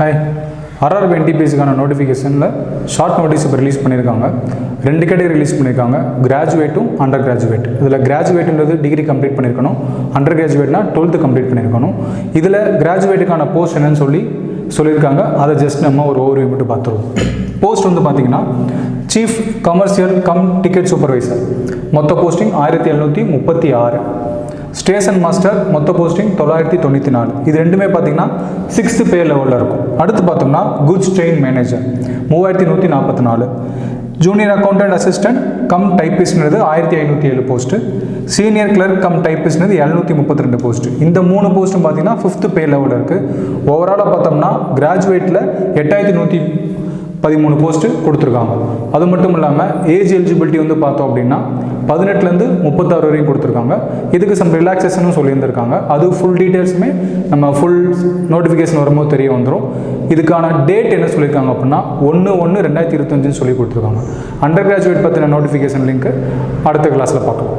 Hi, RRB என்டிபிஎஸ்க்கான நோட்டிஃபிகேஷனில் short notice இப்போ release பண்ணியிருக்காங்க. 2 கேட்டகரி ரிலீஸ் பண்ணியிருக்காங்க, கிராஜுவேட்டும் அண்டர் கிராஜுவேட். இதில் கிராஜுவேட்டுன்றது டிகிரி கம்ப்ளீட் பண்ணியிருக்கணும், அண்டர் கிராஜுவேட்னா 12th கம்ப்ளீட் பண்ணியிருக்கணும். இதில் கிராஜுவேட்டுக்கான போஸ்ட் என்னன்னு சொல்லியிருக்காங்க. அதை ஜஸ்ட் நம்ம ஒரு ஓவர்வியூ மட்டும் பார்த்துருவோம். போஸ்ட் வந்து பார்த்திங்கன்னா chief commercial come ticket supervisor, மொத்த போஸ்டிங் 1736. ஸ்டேஷன் மாஸ்டர் மொத்த போஸ்டிங் 994. இது ரெண்டுமே பார்த்தீங்கன்னா 6th பே லெவலில் இருக்கும். அடுத்து பார்த்தோம்னா goods train manager 3144. Junior accountant assistant cum டைப்பிஸ்ட்ன்றது 1507 போஸ்ட்டு. சீனியர் கிளர்க் கம் டைப்பிஸ்ட்னது 732 போஸ்ட்டு. இந்த 3 போஸ்ட்டும் பார்த்தீங்கன்னா 5th பே லெவலில் இருக்குது. ஓவராலாக பார்த்தோம்னா கிராஜுவேட்டில் 8113 போஸ்ட்டு கொடுத்துருக்காங்க. அது மட்டும் இல்லாமல் ஏஜ் எலிஜிபிலிட்டி வந்து பார்த்தோம் அப்படின்னா 18லேருந்து 36 வரையும் கொடுத்துருக்காங்க. இதுக்கு சம் ரிலாக்ஸேஷனும் சொல்லியிருந்திருக்காங்க. அது ஃபுல் டீட்டெயில்ஸுமே நம்ம ஃபுல் நோட்டிஃபிகேஷன் வரும்போது தெரிய வந்துடும். இதுக்கான டேட் என்ன சொல்லியிருக்காங்க அப்படின்னா 1/1/2025 சொல்லி கொடுத்துருக்காங்க. அண்டர் கிராஜுவேட் பற்றின நோட்டிஃபிகேஷன் லிங்க்கு அடுத்த கிளாஸில் பார்க்கலாம்.